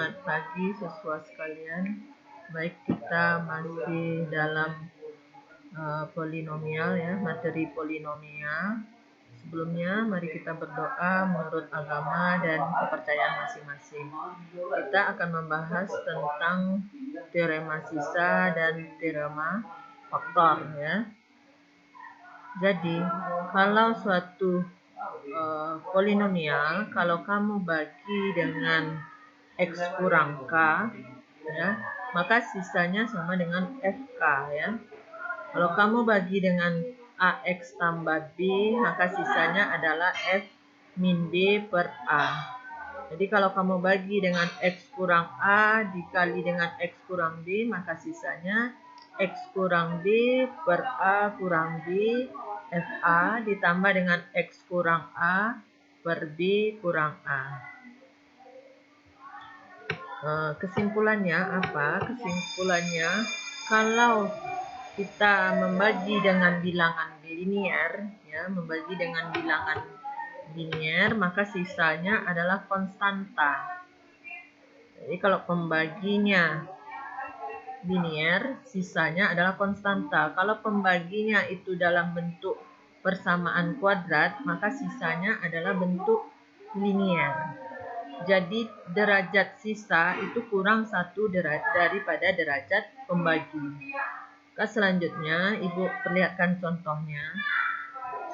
Selamat pagi siswa sekalian. Baik, kita masih dalam polinomial ya, materi polinomial. Sebelumnya mari kita berdoa menurut agama dan kepercayaan masing-masing. Kita akan membahas tentang teorema sisa dan teorema faktor ya. Jadi, kalau suatu polinomial, kalau kamu bagi dengan X kurang K ya, maka sisanya sama dengan FK ya. Kalau kamu bagi dengan AX tambah B, maka sisanya adalah F min B per A. Jadi kalau kamu bagi dengan X kurang A dikali dengan X kurang B, maka sisanya X kurang B per A kurang B FA ditambah dengan X kurang A per B kurang A. Kesimpulannya apa? Kesimpulannya, kalau kita membagi dengan bilangan linier ya, maka sisanya adalah konstanta. Jadi kalau pembaginya linier, sisanya adalah konstanta. Kalau pembaginya itu dalam bentuk persamaan kuadrat, maka sisanya adalah bentuk linier. Jadi derajat sisa itu kurang 1 daripada derajat pembagi. Selanjutnya, Ibu perlihatkan contohnya.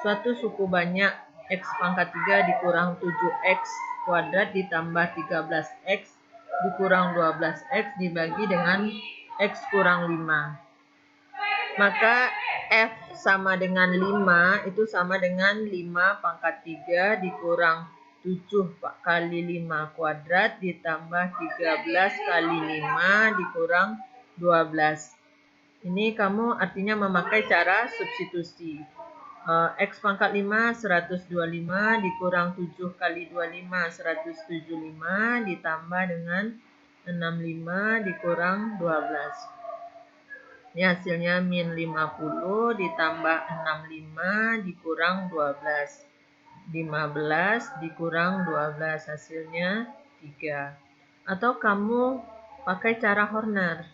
Suatu suku banyak X pangkat 3 dikurang 7X kuadrat ditambah 13X dikurang 12X dibagi dengan X kurang 5. Maka F sama dengan 5 itu sama dengan 5 pangkat 3 dikurang 7 kali 5 kuadrat ditambah 13 kali 5 dikurang 12. Ini kamu artinya memakai cara substitusi. X pangkat 5 125 dikurang 7 kali 25 175 ditambah dengan 65 dikurang 12. Ini hasilnya min 50 ditambah 65 dikurang 12. 15 dikurang 12 hasilnya 3. Atau kamu pakai cara Horner.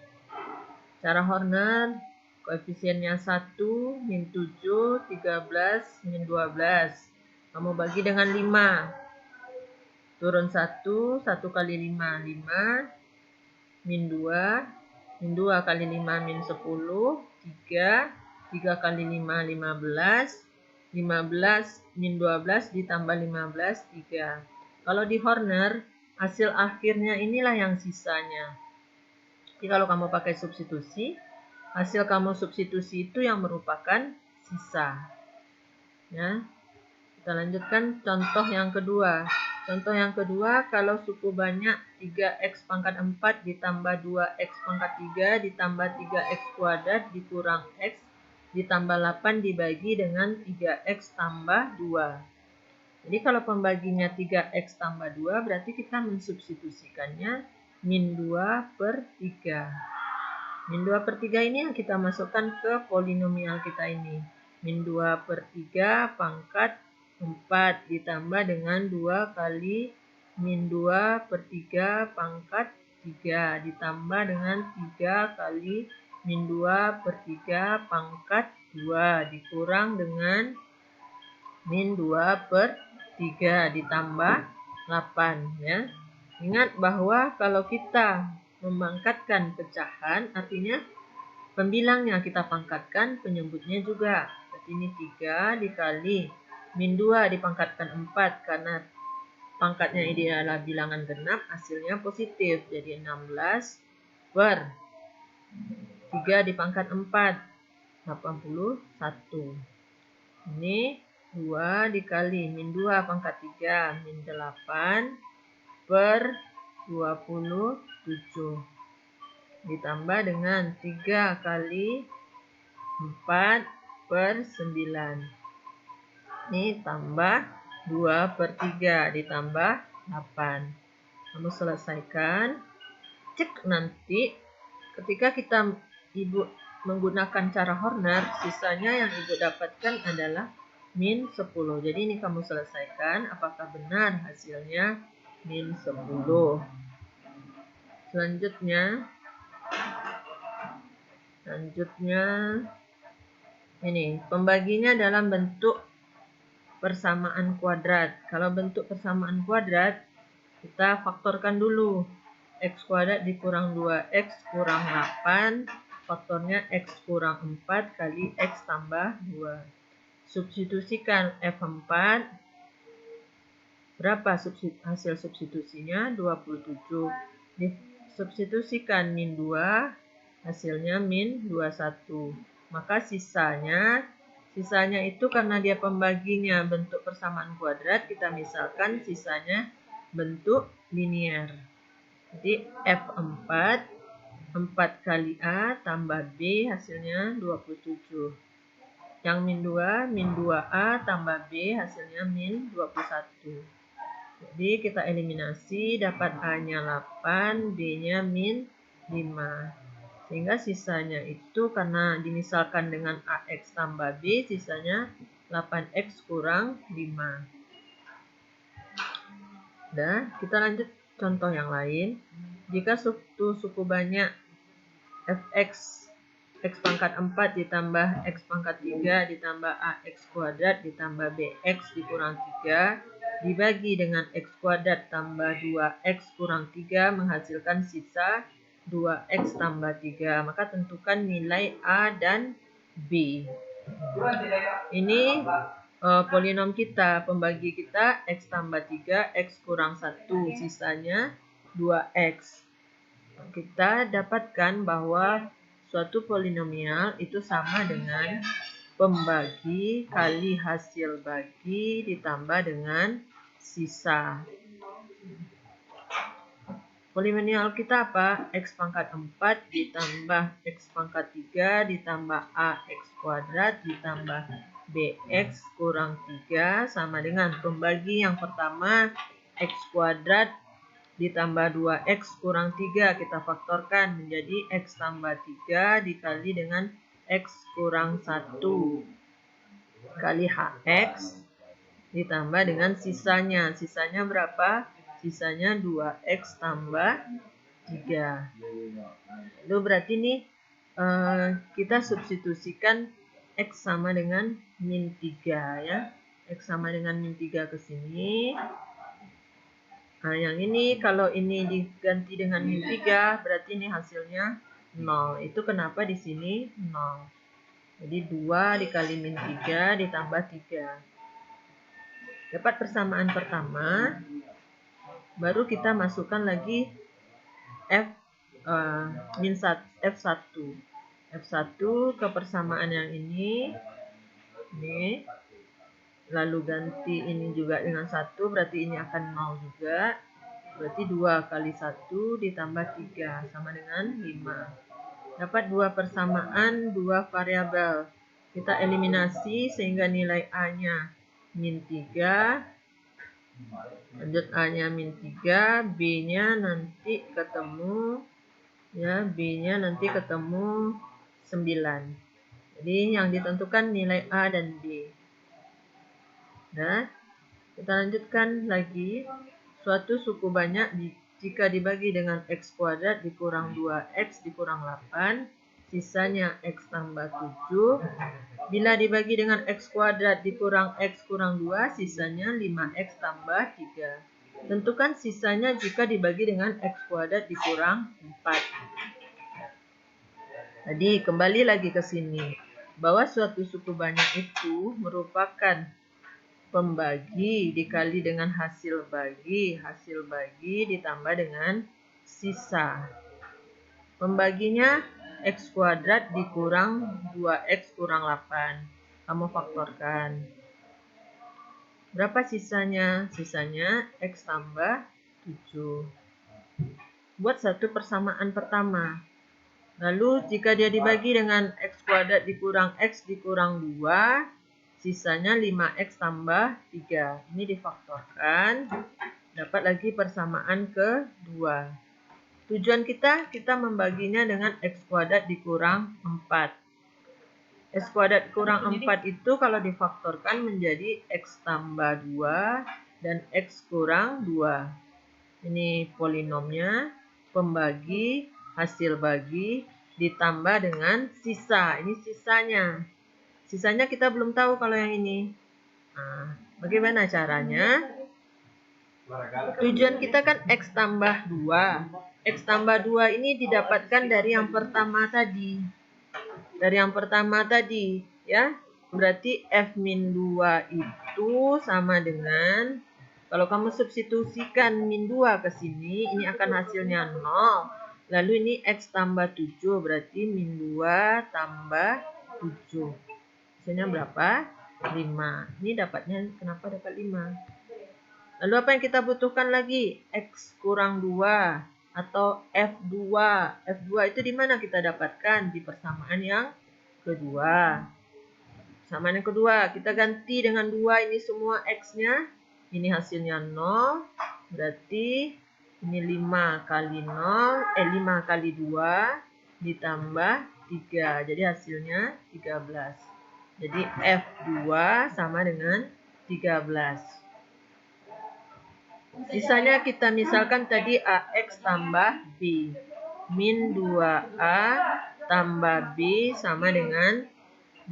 Cara Horner koefisiennya 1, min 7, 13, min 12. Kamu bagi dengan 5. Turun 1, 1 kali 5, 5. Min 2, min 2 kali 5, min 10. 3, 3 kali 5, 15. 15 min 12 ditambah 15, 3. Kalau di Horner, hasil akhirnya inilah yang sisanya. Jadi kalau kamu pakai substitusi, hasil kamu substitusi itu yang merupakan sisa. Ya. Kita lanjutkan contoh yang kedua. Contoh yang kedua, kalau suku banyak 3X pangkat 4 ditambah 2X pangkat 3 ditambah 3X kuadrat dikurang X ditambah 8 dibagi dengan 3X tambah 2. Jadi kalau pembaginya 3X tambah 2, berarti kita mensubstitusikannya min 2 per 3. Min 2 per 3 ini yang kita masukkan ke polinomial kita ini. Min 2 per 3 pangkat 4 ditambah dengan 2 kali min 2 per 3 pangkat 3 ditambah dengan 3 kali min 2 per 3 pangkat 2 dikurang dengan min 2 per 3 ditambah 8 ya. Ingat bahwa kalau kita memangkatkan pecahan artinya pembilangnya kita pangkatkan, penyebutnya juga. Berarti ini 3 dikali min 2 dipangkatkan 4 karena pangkatnya ini adalah bilangan genap, hasilnya positif. Jadi 16 per 3 dipangkat 4, 81. Ini 2 dikali min 2 pangkat 3, min 8 per 27. Ditambah dengan 3 kali 4 per 9. Ini tambah 2 per 3 ditambah 8. Kamu selesaikan. Cek nanti ketika Ibu menggunakan cara Horner, sisanya yang Ibu dapatkan adalah min 10. Jadi ini kamu selesaikan, apakah benar hasilnya min 10. Selanjutnya ini pembaginya dalam bentuk persamaan kuadrat. Kalau bentuk persamaan kuadrat, kita faktorkan dulu. X kuadrat dikurang 2x kurang 8, faktornya x kurang 4 kali x tambah 2. Substitusikan F4. Berapa hasil substitusinya? 27. Disubstitusikan min 2, hasilnya min 21. Maka sisanya itu karena dia pembaginya bentuk persamaan kuadrat, kita misalkan sisanya bentuk linier. Jadi F4, 4 kali A tambah B hasilnya 27. Yang min 2A tambah B hasilnya min 21. Jadi kita eliminasi, dapat A-nya 8, B-nya min 5. Sehingga sisanya itu karena dimisalkan dengan AX tambah B, sisanya 8X kurang 5. Udah, kita lanjut contoh yang lain. Jika suku banyak fx x pangkat 4 ditambah x pangkat 3 ditambah ax kuadrat ditambah bx dikurang 3 dibagi dengan x kuadrat tambah 2x kurang 3 menghasilkan sisa 2x tambah 3. Maka tentukan nilai A dan B. Ini polinom kita, pembagi kita x tambah 3, x kurang 1, sisanya 2x. Kita dapatkan bahwa suatu polinomial itu sama dengan pembagi kali hasil bagi ditambah dengan sisa. Polinomial kita apa? X pangkat 4 ditambah X pangkat 3 ditambah AX kuadrat ditambah BX kurang 3 sama dengan pembagi yang pertama X kuadrat ditambah 2X kurang 3. Kita faktorkan menjadi X tambah 3 dikali dengan X kurang 1 kali HX ditambah dengan sisanya. Sisanya berapa? Sisanya 2x tambah 3. Itu berarti nih kita substitusikan x sama dengan min 3 ya. X sama dengan min 3 ke sini. Nah, yang ini kalau ini diganti dengan min 3 berarti ini hasilnya 0. Itu kenapa di sini 0. Jadi 2 dikali min 3 ditambah 3. Dapat persamaan pertama. Baru kita masukkan lagi F1 ke persamaan yang ini. Lalu ganti ini juga dengan 1, berarti ini akan 0 juga. Berarti 2 kali 1 ditambah 3 sama dengan 5. Dapat dua persamaan, dua variabel. Kita eliminasi sehingga nilai A-nya min 3. Lanjut A-nya min 3, B-nya nanti ketemu ya, B-nya nanti ketemu 9. Jadi yang ditentukan nilai A dan B. Nah, kita lanjutkan lagi. Suatu suku banyak jika dibagi dengan X kuadrat dikurang 2X dikurang 8, sisanya X tambah 7. Bila dibagi dengan X kuadrat dikurang X kurang 2, sisanya 5X tambah 3. Tentukan sisanya jika dibagi dengan X kuadrat dikurang 4. Jadi kembali lagi ke sini. Bahwa suatu suku banyak itu merupakan pembagi dikali dengan hasil bagi ditambah dengan sisa. Pembaginya X kuadrat dikurang 2X kurang 8. Kamu faktorkan. Berapa sisanya? Sisanya X tambah 7. Buat satu persamaan pertama. Lalu jika dia dibagi dengan X kuadrat dikurang X dikurang 2, sisanya 5X tambah 3. Ini difaktorkan. Dapat lagi persamaan kedua. Tujuan kita membaginya dengan X kuadrat dikurang 4. X kuadrat kurang 4 itu kalau difaktorkan menjadi X tambah 2 dan X kurang 2. Ini polinomnya. pembagi, hasil bagi, ditambah dengan sisa. Ini sisanya. Sisanya kita belum tahu kalau yang ini. Nah, bagaimana caranya? Tujuan kita kan X tambah 2. X tambah 2 ini didapatkan dari yang pertama tadi. Dari yang pertama tadi, ya. Berarti F min 2 itu sama dengan, kalau kamu substitusikan min 2 ke sini, ini akan hasilnya 0. Lalu ini X tambah 7, berarti min 2 tambah 7. Hasilnya berapa? 5. Ini dapatnya, kenapa dapat 5? Lalu apa yang kita butuhkan lagi? X kurang 2 atau F2. F2 itu di mana kita dapatkan? Di persamaan yang kedua. Persamaan yang kedua, kita ganti dengan 2 ini semua X-nya. Ini hasilnya 0. Berarti ini 5 kali 0, 5 kali 2 ditambah 3. Jadi hasilnya 13. Jadi F2 sama dengan 13. Sisanya kita misalkan tadi AX tambah B. Min 2A tambah B sama dengan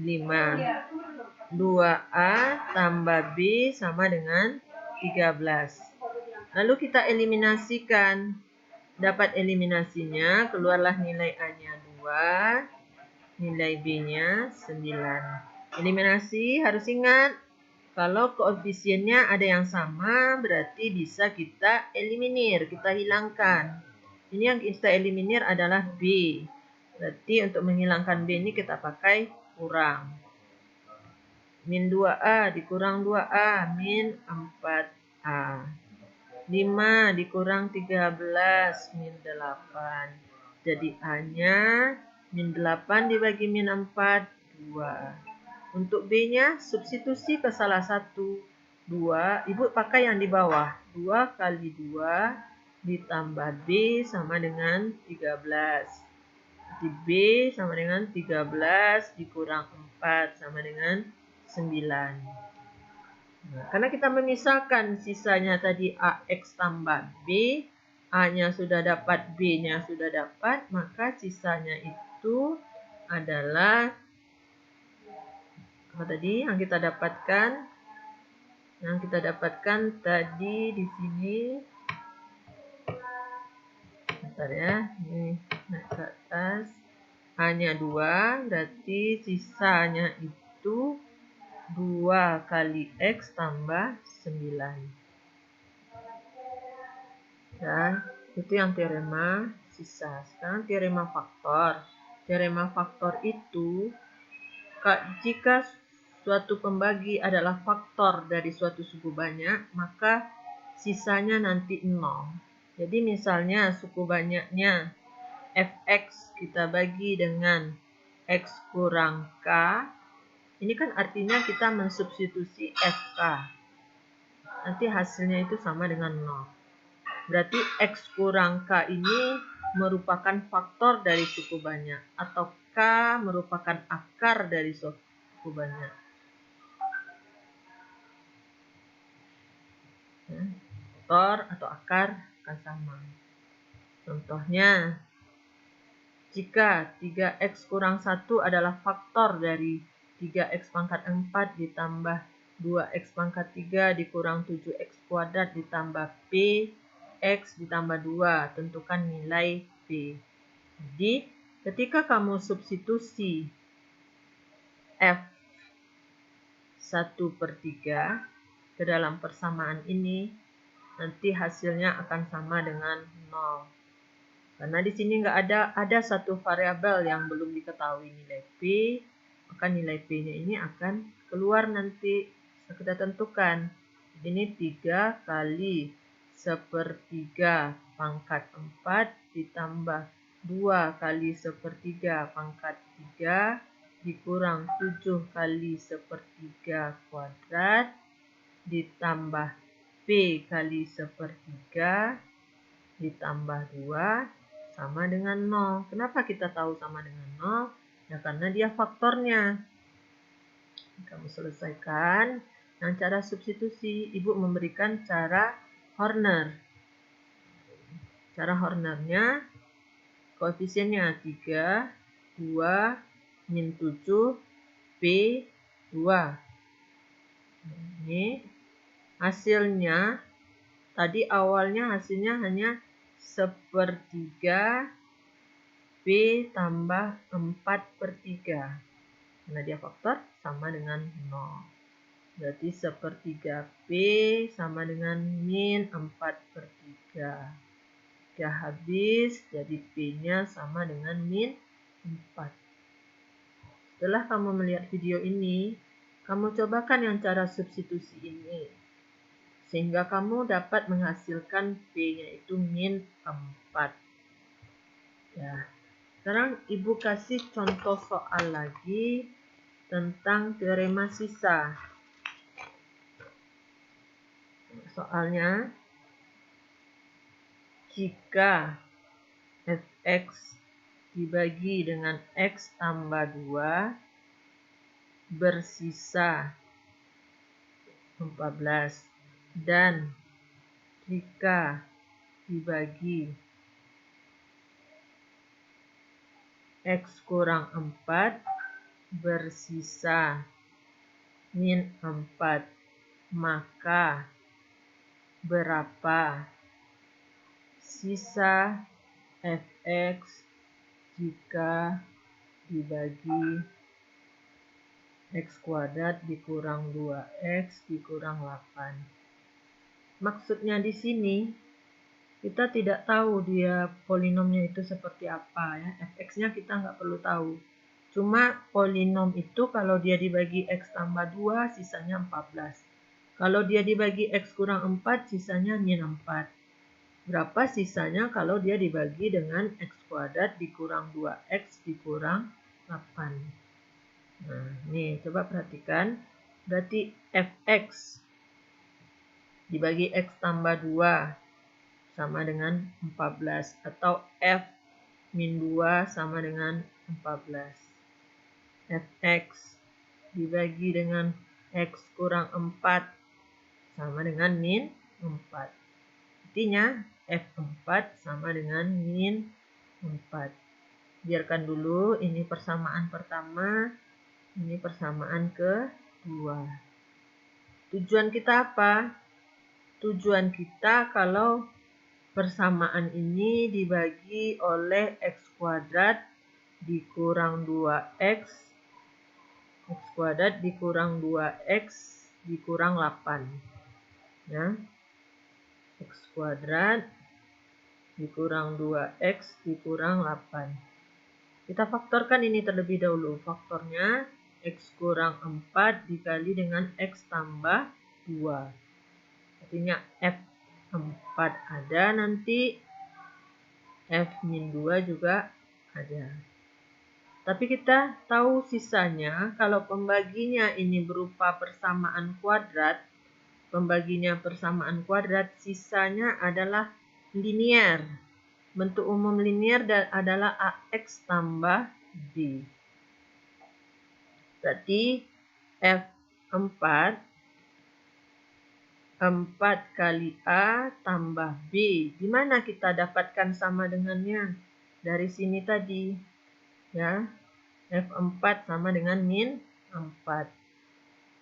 5. 2A tambah B sama dengan 13. Lalu kita eliminasikan. Dapat eliminasinya, keluarlah nilai A-nya 2, nilai B-nya 9. Eliminasi harus ingat, kalau koefisiennya ada yang sama, berarti bisa kita eliminir, kita hilangkan. Ini yang kita eliminir adalah B. Berarti untuk menghilangkan B ini kita pakai kurang. Min 2A dikurang 2A, min 4A. 5 dikurang 13, min 8. Jadi A-nya min 8 dibagi min 4, 2. Untuk B-nya, substitusi ke salah satu. 2, Ibu pakai yang di bawah. 2 kali 2 ditambah B sama dengan 13. Jadi B sama dengan 13 dikurang 4 sama dengan 9. Nah, karena kita memisahkan sisanya tadi AX tambah B, A-nya sudah dapat, B-nya sudah dapat, maka sisanya itu adalah apa tadi yang kita dapatkan? Yang kita dapatkan tadi di sini. Bentar ya, ini naik ke atas. Hanya 2, berarti sisanya itu 2 kali X tambah 9. Ya, itu yang teorema sisa. Sekarang teorema faktor. Teorema faktor itu, jika suatu pembagi adalah faktor dari suatu suku banyak, maka sisanya nanti 0. Jadi misalnya suku banyaknya fx kita bagi dengan x kurang k, ini kan artinya kita mensubstitusi fk. Nanti hasilnya itu sama dengan 0. Berarti x kurang k ini merupakan faktor dari suku banyak, atau k merupakan akar dari suku banyak. Faktor atau akar akan sama. Contohnya, jika 3x kurang 1 adalah faktor dari 3x pangkat 4 ditambah 2x pangkat 3 dikurang 7x kuadrat ditambah p, x ditambah 2, tentukan nilai p. Jadi, ketika kamu substitusi f 1/3 ke dalam persamaan ini, nanti hasilnya akan sama dengan 0. Karena di sini nggak ada satu variabel yang belum diketahui nilai P, maka nilai P-nya ini akan keluar nanti. Kita tentukan. Ini 3 kali 1/3 pangkat 4 ditambah 2 kali 1/3 pangkat 3 dikurang 7 kali 1/3 kuadrat ditambah P kali 1/3 ditambah 2 sama dengan 0. Kenapa kita tahu sama dengan 0? Ya karena dia faktornya. Kamu selesaikan dengan cara substitusi. Ibu memberikan cara Horner. Cara Hornernya, koefisiennya 3, 2, min 7, P 2. Ini hasilnya, tadi awalnya hasilnya hanya 1/3 P tambah 4/3. Karena dia faktor sama dengan 0. Berarti 1/3 P sama dengan min 4/3. Jika habis, jadi P-nya sama dengan min 4. Setelah kamu melihat video ini, kamu cobakan yang cara substitusi ini. Sehingga kamu dapat menghasilkan P-nya itu min 4. Ya. Sekarang Ibu kasih contoh soal lagi tentang teorema sisa. Soalnya, jika fx dibagi dengan x tambah 2 bersisa 14, dan jika dibagi x kurang 4 bersisa min 4, maka berapa sisa fx jika dibagi x kuadrat dikurang 2x dikurang 8. Maksudnya di sini kita tidak tahu dia polinomnya itu seperti apa ya. Fx-nya kita nggak perlu tahu. Cuma polinom itu kalau dia dibagi x tambah 2 sisanya 14. Kalau dia dibagi x kurang 4 sisanya min 4. Berapa sisanya kalau dia dibagi dengan x kuadrat dikurang 2x dikurang 8. Nah, ini coba perhatikan. Berarti fx dibagi x tambah 2 sama dengan 14. Atau f min 2 sama dengan 14. Fx dibagi dengan x kurang 4 sama dengan min 4. Artinya F4 sama dengan min 4. Biarkan dulu ini persamaan pertama, ini persamaan kedua. Tujuan kita apa? Tujuan kita kalau persamaan ini dibagi oleh x kuadrat dikurang 2x, x kuadrat dikurang 2x dikurang 8. Ya. X kuadrat dikurang 2x dikurang 8. Kita faktorkan ini terlebih dahulu. Faktornya x kurang 4 dikali dengan x tambah 2. Artinya F4 ada nanti, F-2 juga ada. Tapi kita tahu sisanya kalau pembaginya ini berupa persamaan kuadrat, pembaginya persamaan kuadrat, sisanya adalah linier. Bentuk umum linier adalah AX tambah B. Berarti F4, 4 kali A tambah B. Di mana kita dapatkan sama dengannya? Dari sini tadi. Ya, F4 sama dengan min 4.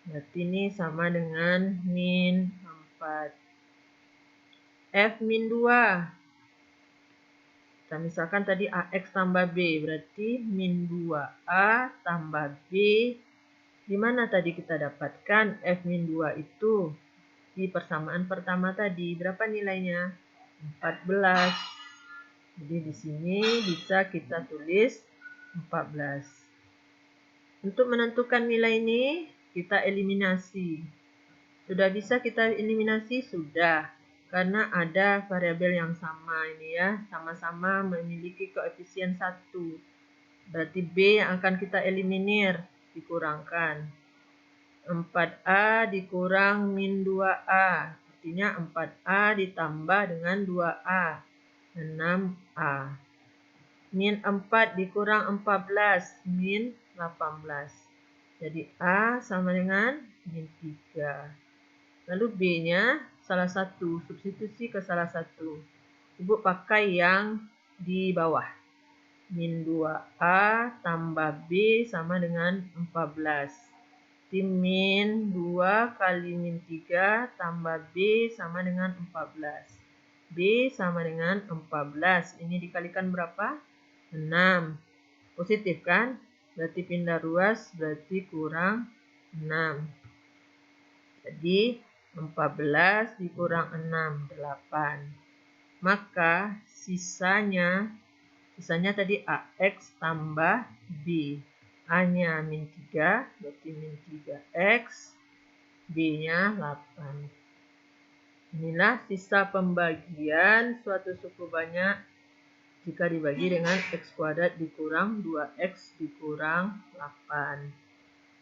Berarti ini sama dengan min 4. F min 2. Kita misalkan tadi AX tambah B. Berarti min 2A tambah B. Di mana tadi kita dapatkan F min 2 itu? Di persamaan pertama tadi. Berapa nilainya? 14. Jadi di sini bisa kita tulis 14. Untuk menentukan nilai ini, kita eliminasi. Sudah bisa kita eliminasi? Sudah. Karena ada variabel yang sama ini ya. Sama-sama memiliki koefisien 1. Berarti B yang akan kita eliminir. Dikurangkan. 4A dikurang min 2A. Artinya 4A ditambah dengan 2A. 6A. Min 4 dikurang 14. Min 18. Jadi A sama dengan min 3. Lalu B-nya salah satu. Substitusi ke salah satu. Ibu pakai yang di bawah. Min 2A tambah B sama dengan 14. Min 2 kali min 3 tambah B sama dengan 14. B sama dengan 14. Ini dikalikan berapa? 6. Positif kan? Berarti pindah ruas, berarti kurang 6. Jadi 14 dikurang 6, 8. Maka sisanya tadi AX tambah B. A-nya min 3, berarti min 3X. B-nya 8. Inilah sisa pembagian suatu suku banyak jika dibagi dengan X kuadrat dikurang 2X dikurang 8.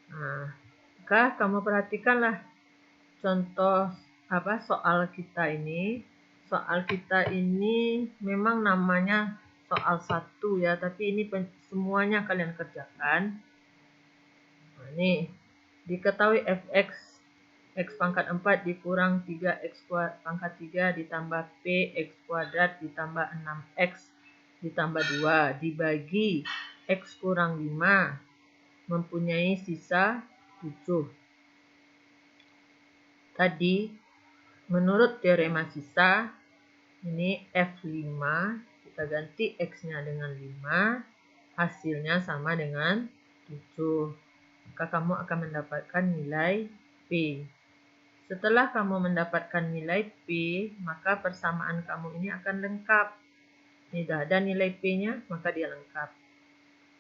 Nah, maka kamu perhatikanlah contoh soal kita ini. Soal kita ini memang namanya soal 1 ya, tapi ini semuanya kalian kerjakan. Nah, ini diketahui fx x pangkat 4 dikurang 3x pangkat 3 ditambah p x kuadrat ditambah 6x ditambah 2 dibagi x kurang 5 mempunyai sisa 7. Tadi menurut teorema sisa ini F5 kita ganti X-nya dengan 5, hasilnya sama dengan 7. Maka kamu akan mendapatkan nilai P. Setelah kamu mendapatkan nilai P, maka persamaan kamu ini akan lengkap. Ini sudah ada nilai P-nya, maka dia lengkap.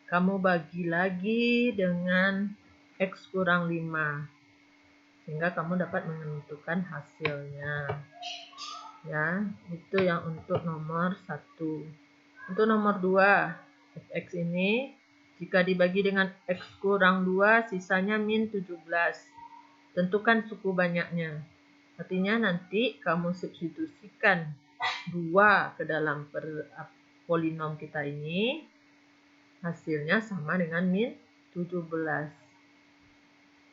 Kamu bagi lagi dengan X kurang 5. Sehingga kamu dapat menentukan hasilnya. Ya, itu yang untuk nomor 1. Untuk nomor 2, fx ini jika dibagi dengan x kurang 2 sisanya min 17. Tentukan suku banyaknya. Artinya nanti kamu substitusikan 2 ke dalam polinom kita ini, hasilnya sama dengan min 17.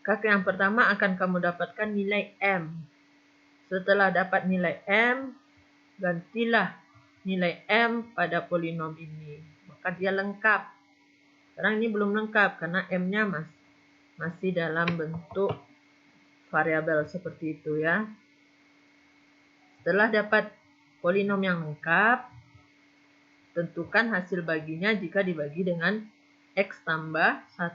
Maka yang pertama akan kamu dapatkan nilai M. Setelah dapat nilai M, gantilah nilai M pada polinom ini. Maka dia lengkap. Sekarang ini belum lengkap karena M-nya masih dalam bentuk variabel seperti itu ya. Setelah dapat polinom yang lengkap, tentukan hasil baginya jika dibagi dengan X tambah 1.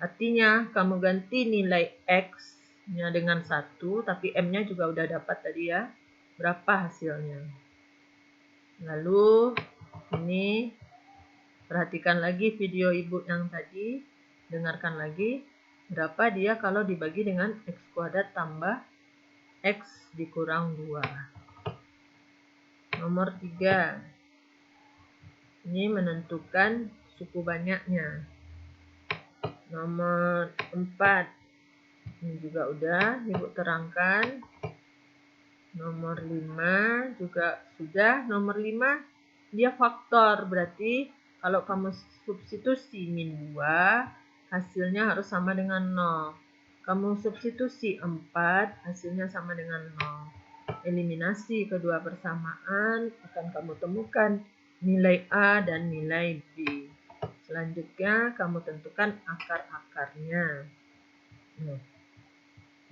Artinya kamu ganti nilai X-nya dengan 1, tapi M-nya juga udah dapat tadi ya. Berapa hasilnya? Lalu ini perhatikan lagi video ibu yang tadi, dengarkan lagi berapa dia kalau dibagi dengan X kuadrat tambah X dikurang 2. Nomor 3. Ini menentukan suku banyaknya. Nomor 4. Ini juga udah ibu terangkan. Nomor 5 juga sudah. Nomor 5 dia faktor. Berarti kalau kamu substitusi min 2, hasilnya harus sama dengan 0. Kamu substitusi 4, hasilnya sama dengan 0. Eliminasi kedua persamaan, akan kamu temukan nilai A dan nilai B. Selanjutnya kamu tentukan akar-akarnya. Nah,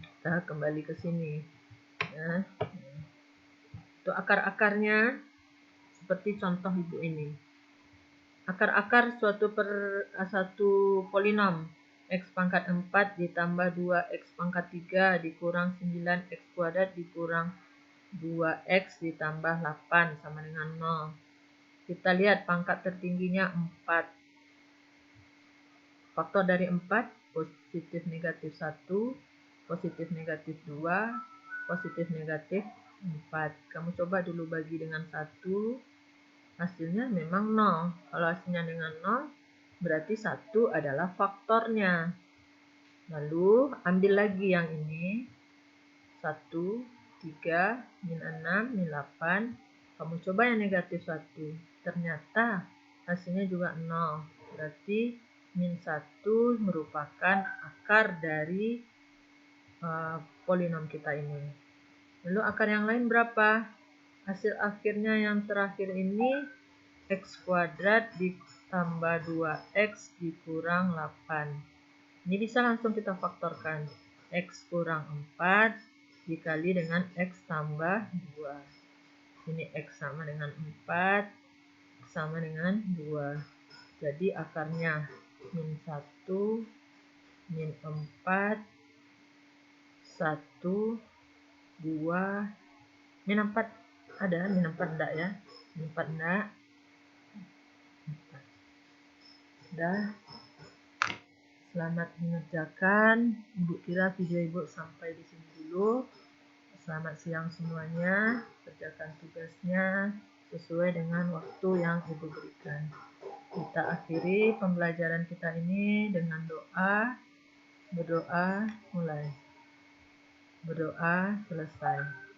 kita kembali ke sini. Ya. Untuk akar-akarnya seperti contoh ibu ini. Akar-akar suatu polinom X pangkat 4 ditambah 2X pangkat 3 dikurang 9X kuadrat dikurang 2X ditambah 8 sama dengan 0. Kita lihat pangkat tertingginya 4. Faktor dari 4, positif negatif 1, positif negatif 2, positif negatif 4. Kamu coba dulu bagi dengan 1, hasilnya memang 0. Kalau hasilnya dengan 0, berarti 1 adalah faktornya. Lalu ambil lagi yang ini, 1, 3, min 6, min 8. Kamu coba yang negatif 1. Ternyata hasilnya juga 0. Berarti min 1 merupakan akar dari polinom kita ini. Lalu akar yang lain berapa? Hasil akhirnya yang terakhir ini X kuadrat ditambah 2X dikurang 8. Ini bisa langsung kita faktorkan. X kurang 4 dikali dengan X tambah 2. Ini X sama dengan 4, X sama dengan 2. Jadi akarnya min 1, min 4, 1, 2, min 4 ada, min 4 enggak ya? Min 4 enggak. Udah. Selamat mengerjakan. Ibu kira video ibu sampai di sini dulu. Selamat siang semuanya. Kerjakan tugasnya sesuai dengan waktu yang ibu berikan. Kita akhiri pembelajaran kita ini dengan doa. Berdoa mulai. Berdoa selesai.